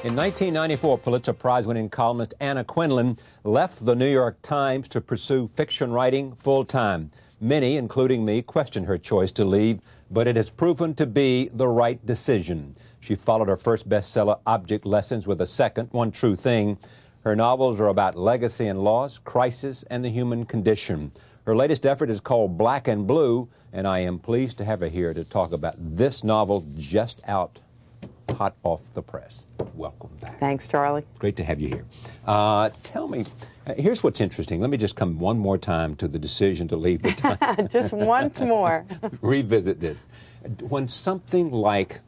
In 1994, Pulitzer Prize-winning columnist Anna Quindlen left the New York Times to pursue fiction writing full-time. Many, including me, questioned her choice to leave, but it has proven to be the right decision. She followed her first bestseller, Object Lessons, with a second, One True Thing. Her novels are about legacy and loss, crisis, and the human condition. Her latest effort is called Black and Blue, and I am pleased to have her here to talk about this novel just out, hot off the press. Welcome back. Thanks, Charlie. Great to have you here. Tell me, here's what's interesting. Let me just come one more time to the decision to leave the Times. Just once more. Revisit this. When something like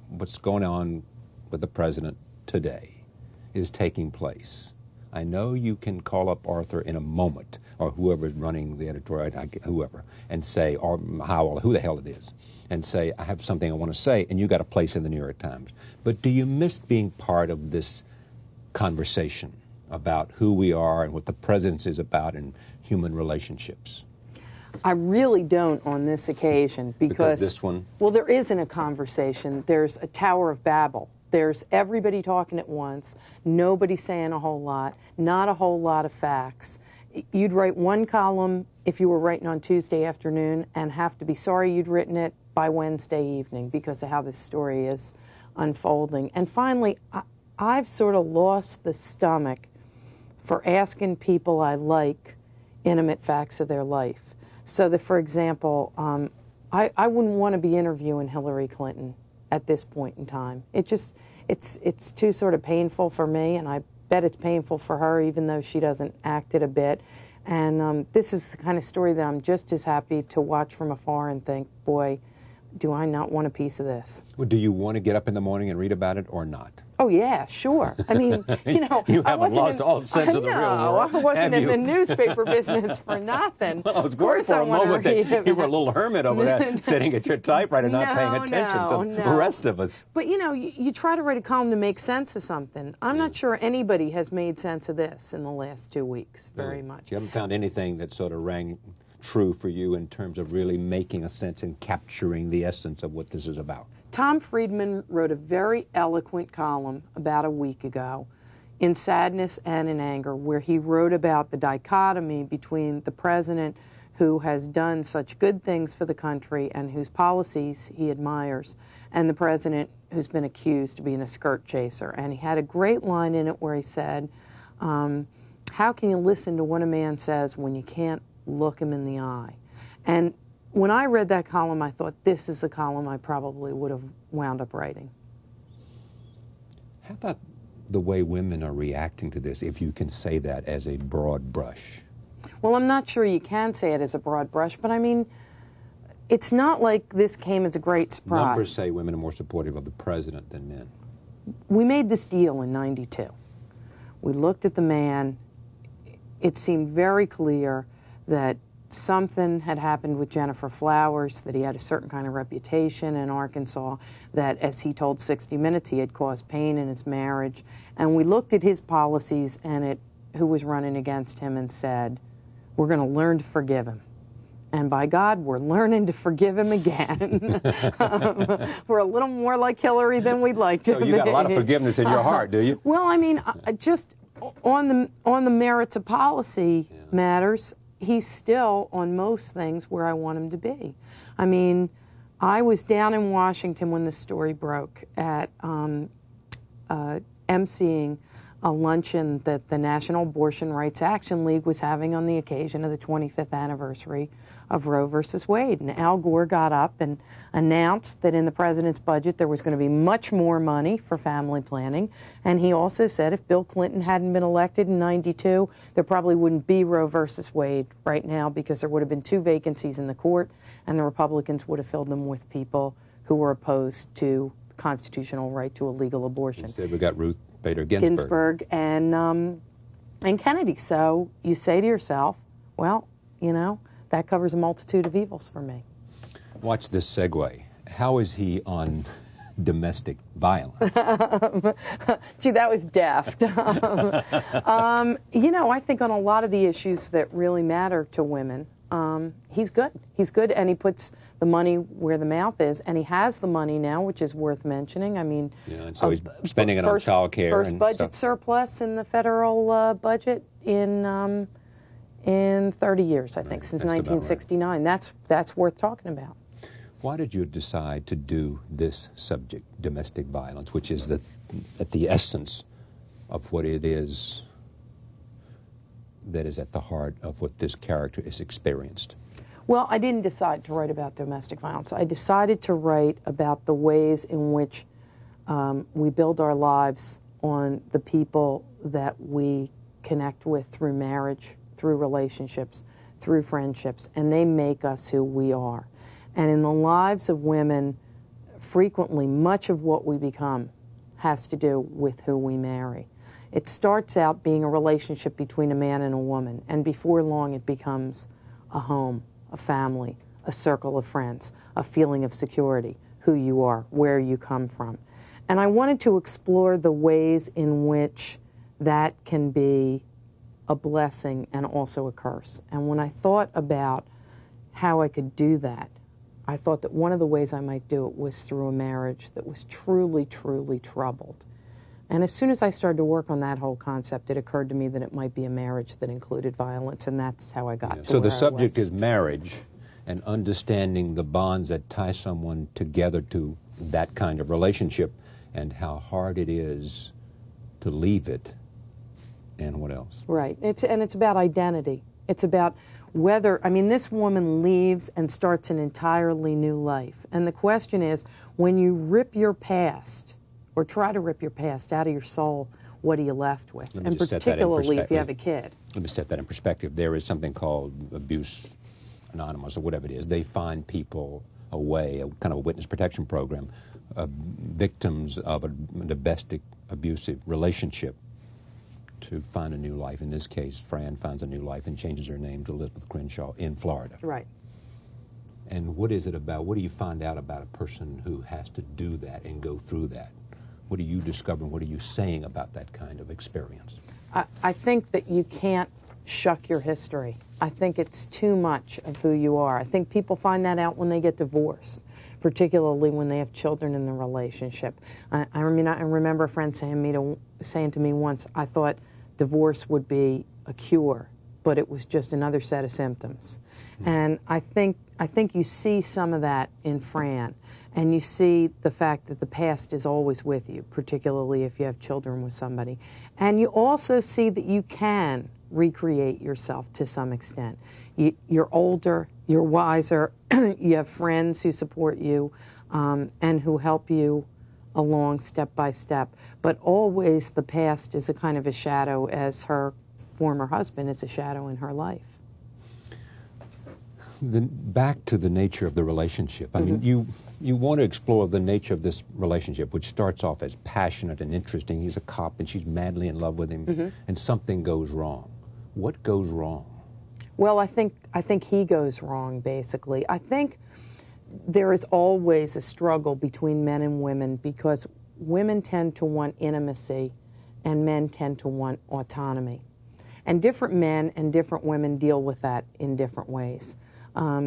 what's going on with the president today is taking place, I know you can call up Arthur in a moment, or whoever's running the editorial, whoever, and say, or Howell, who the hell it is, and say, I have something I want to say, and you got a place in the New York Times. But do you miss being part of this conversation about who we are and what the presidency is about in human relationships? I really don't on this occasion because this one? Well, there isn't a conversation. There's a Tower of Babel. There's everybody talking at once, nobody saying a whole lot, not a whole lot of facts. You'd write one column if you were writing on Tuesday afternoon and have to be sorry you'd written it by Wednesday evening because of how this story is unfolding. And finally, I've sort of lost the stomach for asking people I like intimate facts of their life. So that, for example, I wouldn't want to be interviewing Hillary Clinton at this point in time. It's too sort of painful for me, and I bet it's painful for her, even though she doesn't act it a bit. And this is the kind of story that I'm just as happy to watch from afar and think, boy, do I not want a piece of this? Well, do you want to get up in the morning and read about it or not? Oh, yeah, sure. I mean, you know, you haven't lost all sense of the real world. I wasn't in the newspaper business for nothing. Well, I was worried for a moment that you were a little hermit over there sitting at your typewriter not paying attention to the rest of us. But, you know, you try to write a column to make sense of something. I'm not sure anybody has made sense of this in the last 2 weeks very much. You haven't found anything that sort of rang true for you in terms of really making a sense and capturing the essence of what this is about? Tom Friedman wrote a very eloquent column about a week ago in Sadness and in Anger, where he wrote about the dichotomy between the president who has done such good things for the country and whose policies he admires, and the president who's been accused of being a skirt chaser. And he had a great line in it where he said, how can you listen to what a man says when you can't look him in the eye? And when I read that column, I thought, this is the column I probably would have wound up writing. How about the way women are reacting to this, if you can say that as a broad brush? Well, I'm not sure you can say it as a broad brush, but I mean, it's not like this came as a great surprise. Numbers say women are more supportive of the president than men. We made this deal in '92. We looked at the man. It seemed very clear that something had happened with Jennifer Flowers, that he had a certain kind of reputation in Arkansas, that, as he told 60 Minutes, he had caused pain in his marriage. And we looked at his policies and at who was running against him and said, we're going to learn to forgive him. And by God, we're learning to forgive him again. We're a little more like Hillary than we'd like to be. So you got a lot of forgiveness in your heart, do you? Well, I mean, just on the merits of policy matters, he's still, on most things, where I want him to be. I mean, I was down in Washington when this story broke at emceeing a luncheon that the National Abortion Rights Action League was having on the occasion of the 25th anniversary of Roe versus Wade. And Al Gore got up and announced that in the president's budget there was going to be much more money for family planning. And he also said if Bill Clinton hadn't been elected in '92, there probably wouldn't be Roe versus Wade right now, because there would have been 2 vacancies in the court, and the Republicans would have filled them with people who were opposed to the constitutional right to a legal abortion. Instead, we got Ruth Bader Ginsburg and Kennedy. So you say to yourself, well, you know, that covers a multitude of evils for me. Watch this segue. How is he on domestic violence? Gee, that was deft. You know, I think on a lot of the issues that really matter to women, he's good. He's good, and he puts the money where the mouth is, and he has the money now, which is worth mentioning. I mean, yeah, and so he's spending it on child care. First budget surplus in the federal budget in 30 years, I think, since 1969. Right. That's worth talking about. Why did you decide to do this subject, domestic violence, which is at the essence of what it is that is at the heart of what this character is experienced? Well, I didn't decide to write about domestic violence. I decided to write about the ways in which we build our lives on the people that we connect with through marriage, through relationships, through friendships, and they make us who we are. And in the lives of women, frequently, much of what we become has to do with who we marry. It starts out being a relationship between a man and a woman, and before long it becomes a home, a family, a circle of friends, a feeling of security, who you are, where you come from. And I wanted to explore the ways in which that can be a blessing and also a curse. And when I thought about how I could do that, I thought that one of the ways I might do it was through a marriage that was truly, truly troubled. And as soon as I started to work on that whole concept, it occurred to me that it might be a marriage that included violence, and that's how I got to where I was. So the subject is marriage and understanding the bonds that tie someone together to that kind of relationship and how hard it is to leave it, and what else? Right. It's about identity. It's about whether, I mean, this woman leaves and starts an entirely new life. And the question is, when you rip your past, or try to rip your past out of your soul, what are you left with? And particularly if you have a kid. Let me set that in perspective. There is something called Abuse Anonymous, or whatever it is. They find people away, a kind of a witness protection program, victims of a domestic abusive relationship, to find a new life. In this case, Fran finds a new life and changes her name to Elizabeth Crenshaw in Florida. Right. And what is it about, what do you find out about a person who has to do that and go through that? What are you discovering? What are you saying about that kind of experience? I think that you can't shuck your history. I think it's too much of who you are. I think people find that out when they get divorced, particularly when they have children in the relationship. I remember a friend saying to me once, I thought divorce would be a cure, but it was just another set of symptoms. And I think you see some of that in Fran, and you see the fact that the past is always with you, particularly if you have children with somebody. And you also see that you can recreate yourself to some extent. You're older, you're wiser, you have friends who support you and who help you along step by step. But always the past is a kind of a shadow, as her former husband is a shadow in her life. Back to the nature of the relationship. I mean, you want to explore the nature of this relationship, which starts off as passionate and interesting. He's a cop and she's madly in love with him, and something goes wrong. What goes wrong? Well, I think he goes wrong, basically. I think there is always a struggle between men and women, because women tend to want intimacy and men tend to want autonomy. And different men and different women deal with that in different ways.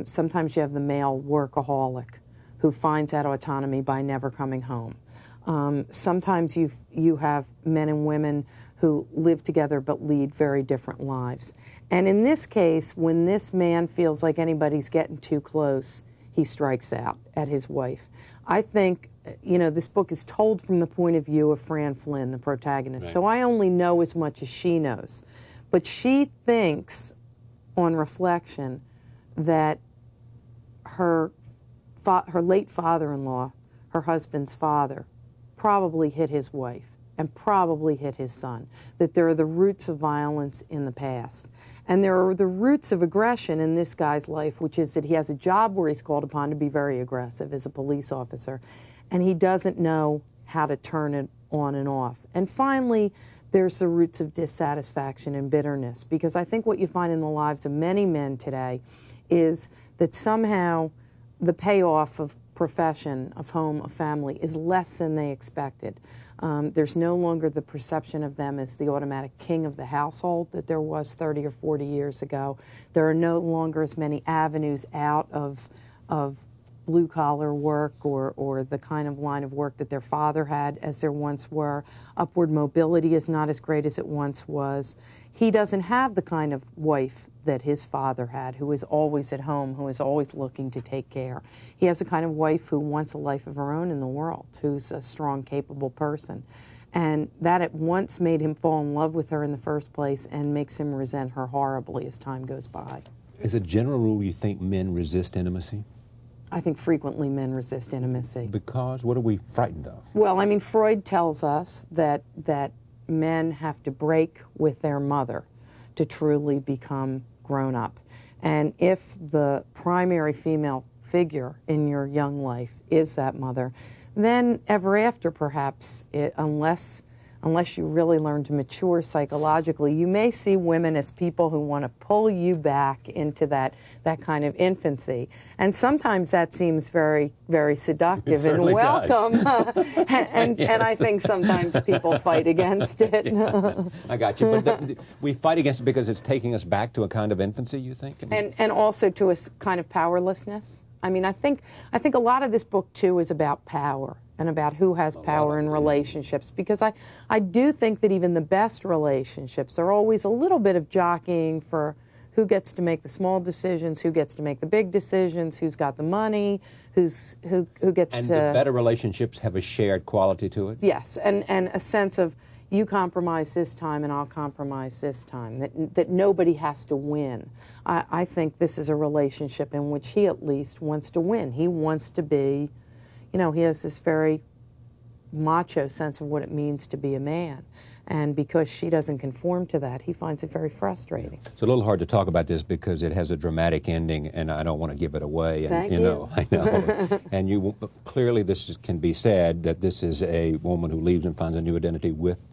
Sometimes you have the male workaholic who finds that autonomy by never coming home. Sometimes you have men and women who live together but lead very different lives. And in this case, when this man feels like anybody's getting too close, he strikes out at his wife. I think, this book is told from the point of view of Fran Flynn, the protagonist, so I only know as much as she knows. But she thinks, on reflection, that her late father-in-law, her husband's father, probably hit his wife and probably hit his son, that there are the roots of violence in the past. And there are the roots of aggression in this guy's life, which is that he has a job where he's called upon to be very aggressive as a police officer, and he doesn't know how to turn it on and off. And finally, there's the roots of dissatisfaction and bitterness, because I think what you find in the lives of many men today is that somehow the payoff of profession, of home, of family is less than they expected. There's no longer the perception of them as the automatic king of the household that there was 30 or 40 years ago. There are no longer as many avenues out of blue-collar work or the kind of line of work that their father had as there once were. Upward mobility is not as great as it once was. He doesn't have the kind of wife that his father had, who is always at home, who is always looking to take care. He has a kind of wife who wants a life of her own in the world, who's a strong, capable person. And that at once made him fall in love with her in the first place and makes him resent her horribly as time goes by. As a general rule, you think men resist intimacy? I think frequently men resist intimacy. Because? What are we frightened of? Well, I mean, Freud tells us that men have to break with their mother to truly become grown up. And if the primary female figure in your young life is that mother, then ever after, perhaps, unless you really learn to mature psychologically, you may see women as people who want to pull you back into that kind of infancy. And sometimes that seems very, very seductive and welcome. And I think sometimes people fight against it. Yeah, I got you. But we fight against it because it's taking us back to a kind of infancy, you think? And also to a kind of powerlessness. I mean, I think a lot of this book, too, is about power and about who has power in relationships, because I do think that even the best relationships are always a little bit of jockeying for who gets to make the small decisions, who gets to make the big decisions, who's got the money, who gets and to... And the better relationships have a shared quality to it? Yes, and a sense of you compromise this time and I'll compromise this time, that nobody has to win. I think this is a relationship in which he at least wants to win. He wants to be, he has this very macho sense of what it means to be a man. And because she doesn't conform to that, he finds it very frustrating. It's a little hard to talk about this because it has a dramatic ending, and I don't want to give it away. And, Thank you. I know. And clearly this can be said that this is a woman who leaves and finds a new identity with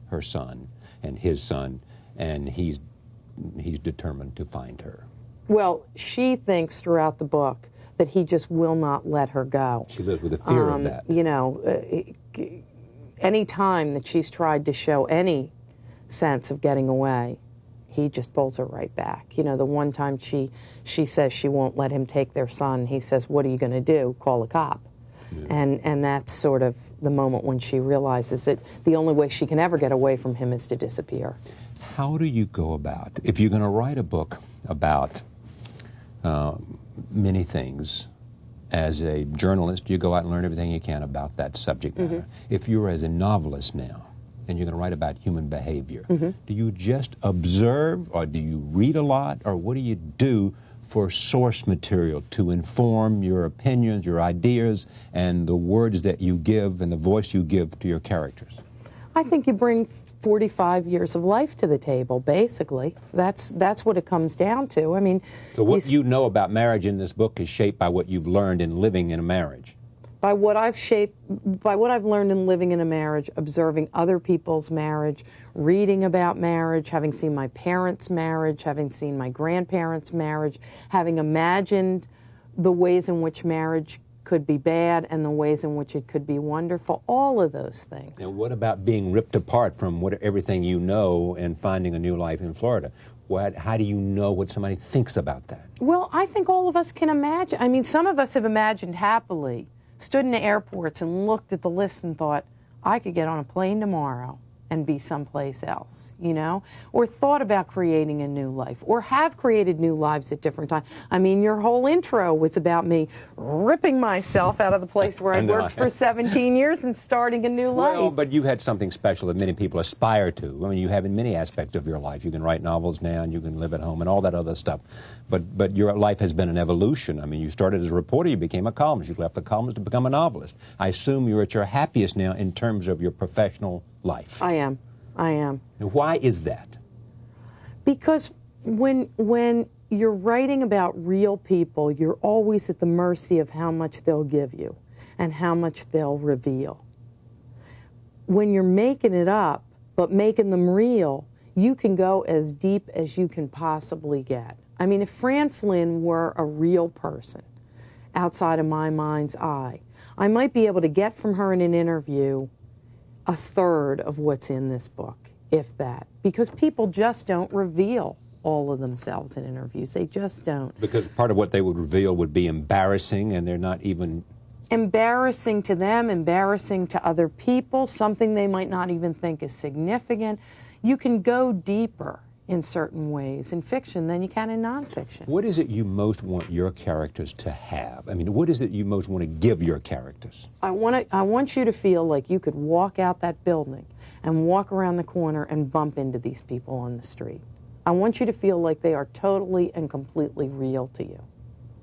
her son and his son, and he's determined to find her. Well, she thinks throughout the book that he just will not let her go. She lives with the fear of that. Any time that she's tried to show any sense of getting away, he just pulls her right back. The one time she says she won't let him take their son, he says, "What are you going to do? Call a cop." Yeah. And that's sort of the moment when she realizes that the only way she can ever get away from him is to disappear. How do you go about, if you're going to write a book about many things, as a journalist, you go out and learn everything you can about that subject matter. Mm-hmm. If you're as a novelist now, and you're going to write about human behavior, mm-hmm. do you just observe, or do you read a lot, or what do you do for source material to inform your opinions, your ideas, and the words that you give and the voice you give to your characters? I think you bring 45 years of life to the table, basically. That's what it comes down to. I mean, so what you know about marriage in this book is shaped by what you've learned in living in a marriage. By what I've learned in living in a marriage, observing other people's marriage, reading about marriage, having seen my parents' marriage, having seen my grandparents' marriage, having imagined the ways in which marriage could be bad and the ways in which it could be wonderful, all of those things. And what about being ripped apart from everything you know and finding a new life in Florida? How do you know what somebody thinks about that? Well, I think all of us can imagine. I mean, some of us have imagined happily, stood in the airports and looked at the list and thought, I could get on a plane tomorrow and be someplace else, or thought about creating a new life, or have created new lives at different times. I mean, your whole intro was about me ripping myself out of the place where I'd worked for 17 years and starting a new life. Well, but you had something special that many people aspire to. I mean, you have in many aspects of your life. You can write novels now, and you can live at home, and all that other stuff. But your life has been an evolution. I mean, you started as a reporter, you became a columnist. You left the columnist to become a novelist. I assume you're at your happiest now in terms of your professional life. I am. And why is that? Because when you're writing about real people, you're always at the mercy of how much they'll give you and how much they'll reveal. When you're making it up, but making them real, you can go as deep as you can possibly get. I mean, if Fran Flynn were a real person outside of my mind's eye, I might be able to get from her in an interview a third of what's in this book, if that, because people just don't reveal all of themselves in interviews. They just don't. Because part of what they would reveal would be embarrassing, and they're not even... Embarrassing to them, embarrassing to other people, something they might not even think is significant. You can go deeper in certain ways in fiction than you can in nonfiction. What is it you most want your characters to have? I mean, what is it you most want to give your characters? I want you to feel like you could walk out that building and walk around the corner and bump into these people on the street. I want you to feel like they are totally and completely real to you.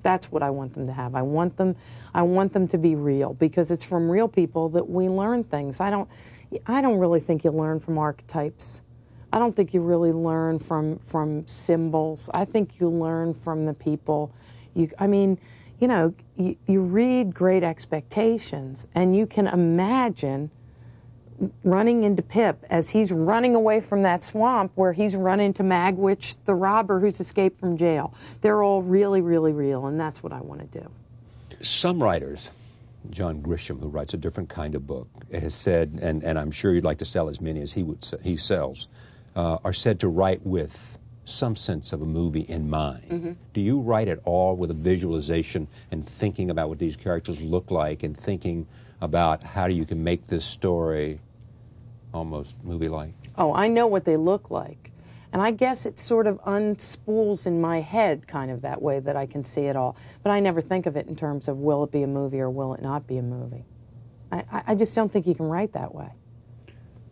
That's what I want them to have. I want them to be real, because it's from real people that we learn things. I don't really think you learn from archetypes. I don't think you really learn from symbols. I think you learn from the people. You read Great Expectations, and you can imagine running into Pip as he's running away from that swamp where he's run into Magwitch, the robber who's escaped from jail. They're all really, really real, and that's what I want to do. Some writers, John Grisham, who writes a different kind of book, has said, and I'm sure you'd like to sell as many as he sells, are said to write with some sense of a movie in mind. Mm-hmm. Do you write at all with a visualization and thinking about what these characters look like and thinking about how you can make this story almost movie-like? Oh, I know what they look like. And I guess it sort of unspools in my head kind of that way that I can see it all. But I never think of it in terms of will it be a movie or will it not be a movie. I just don't think you can write that way.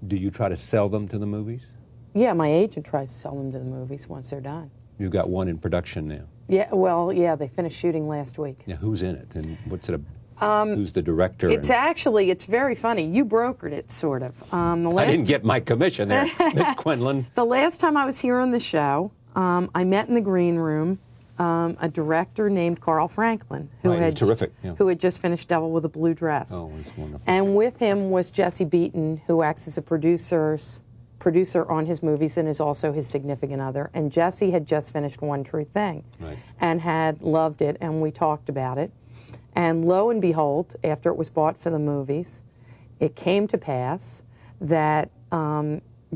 Do you try to sell them to the movies? Yeah, my agent tries to sell them to the movies once they're done. You've got one in production now. Yeah, well, yeah, they finished shooting last week. Now, who's in it, and what's it who's the director? It's very funny. You brokered it, sort of. I didn't get my commission there, Miss Quindlen. The last time I was here on the show, I met in the green room a director named Carl Franklin, who had terrific, yeah. who had just finished Devil with a Blue Dress. Oh, it's wonderful. And with him was Jesse Beaton, who acts as a producer on his movies and is also his significant other. And Jesse had just finished One True Thing, right, and had loved it, and we talked about it. And lo and behold, after it was bought for the movies, it came to pass that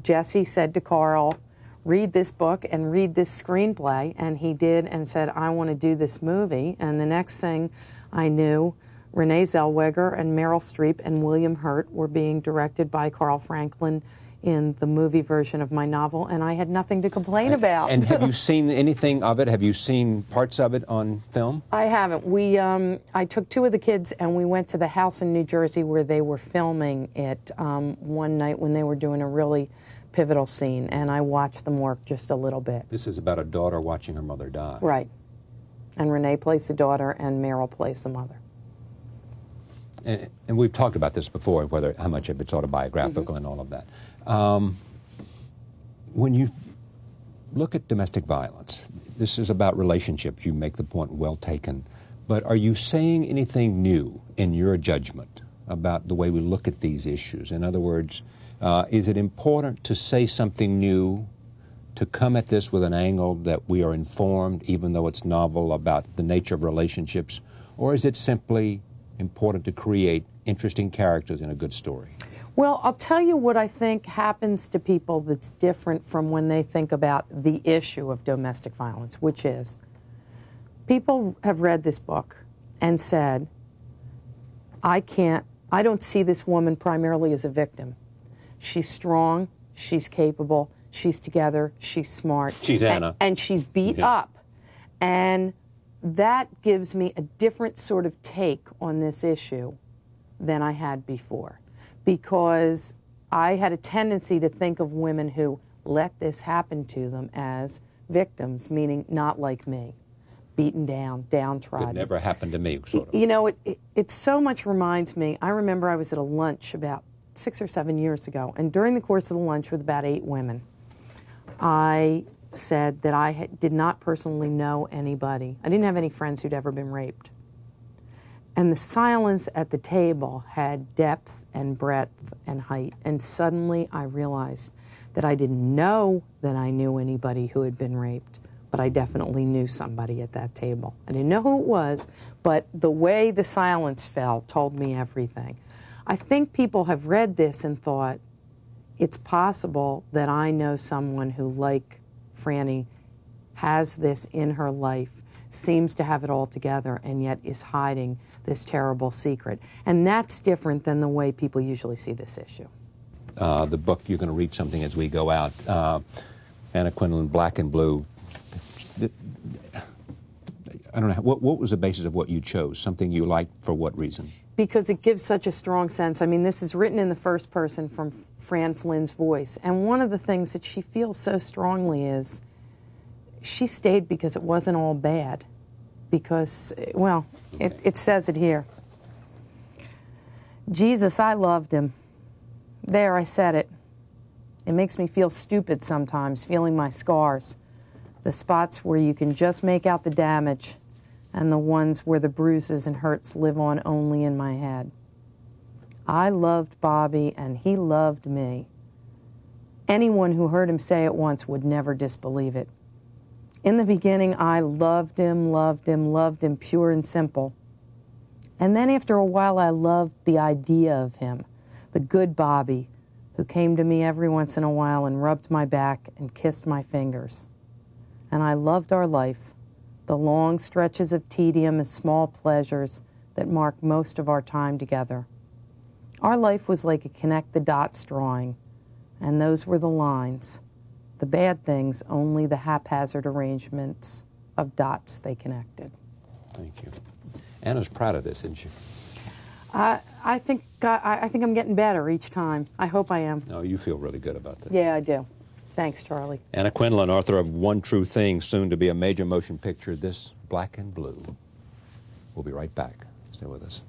Jesse said to Carl, read this book and read this screenplay, and he did, and said, I want to do this movie. And the next thing I knew, Renee Zellweger and Meryl Streep and William Hurt were being directed by Carl Franklin in the movie version of my novel, and I had nothing to complain about. And have you seen anything of it? Have you seen parts of it on film? I haven't. I took two of the kids and we went to the house in New Jersey where they were filming it one night when they were doing a really pivotal scene, and I watched them work just a little bit. This is about a daughter watching her mother die. Right. And Renee plays the daughter and Meryl plays the mother. And we've talked about this before, how much of it's autobiographical, mm-hmm, and all of that. When you look at domestic violence, this is about relationships. You make the point, well taken. But are you saying anything new in your judgment about the way we look at these issues? In other words, is it important to say something new, to come at this with an angle that we are informed, even though it's novel, about the nature of relationships? Or is it simply important to create interesting characters in a good story? Well, I'll tell you what I think happens to people that's different from when they think about the issue of domestic violence, which is people have read this book and said, I don't see this woman primarily as a victim. She's strong, she's capable, she's together, she's smart. She's Anna. And she's beat up. And that gives me a different sort of take on this issue than I had before, because I had a tendency to think of women who let this happen to them as victims, meaning not like me, beaten down, downtrodden. It never happened to me, sort of. You know, it so much reminds me, I remember I was at a lunch about 6 or 7 years ago, and during the course of the lunch with about 8 women, I said that I did not personally know anybody. I didn't have any friends who'd ever been raped. And the silence at the table had depth and breadth and height. And suddenly I realized that I didn't know that I knew anybody who had been raped, but I definitely knew somebody at that table. I didn't know who it was, but the way the silence fell told me everything. I think people have read this and thought, it's possible that I know someone who, like Franny, has this in her life, seems to have it all together, and yet is hiding this terrible secret. And that's different than the way people usually see this issue. The book, you're going to read something as we go out. Anna Quindlen, Black and Blue. I don't know, what was the basis of what you chose? Something you liked for what reason? Because it gives such a strong sense. I mean, this is written in the first person from Fran Flynn's voice. And one of the things that she feels so strongly is she stayed because it wasn't all bad. Because, well, it says it here. Jesus, I loved him. There, I said it. It makes me feel stupid sometimes, feeling my scars. The spots where you can just make out the damage, and the ones where the bruises and hurts live on only in my head. I loved Bobby, and he loved me. Anyone who heard him say it once would never disbelieve it. In the beginning, I loved him, loved him, loved him, pure and simple. And then after a while, I loved the idea of him, the good Bobby, who came to me every once in a while and rubbed my back and kissed my fingers. And I loved our life, the long stretches of tedium and small pleasures that mark most of our time together. Our life was like a connect-the-dots drawing, and those were the lines. The bad things, only the haphazard arrangements of dots they connected. Thank you. Anna's proud of this, isn't she? I think I'm getting better each time. I hope I am. No, you feel really good about this. Yeah, I do. Thanks, Charlie. Anna Quindlen, author of One True Thing, soon to be a major motion picture, This Black and Blue. We'll be right back. Stay with us.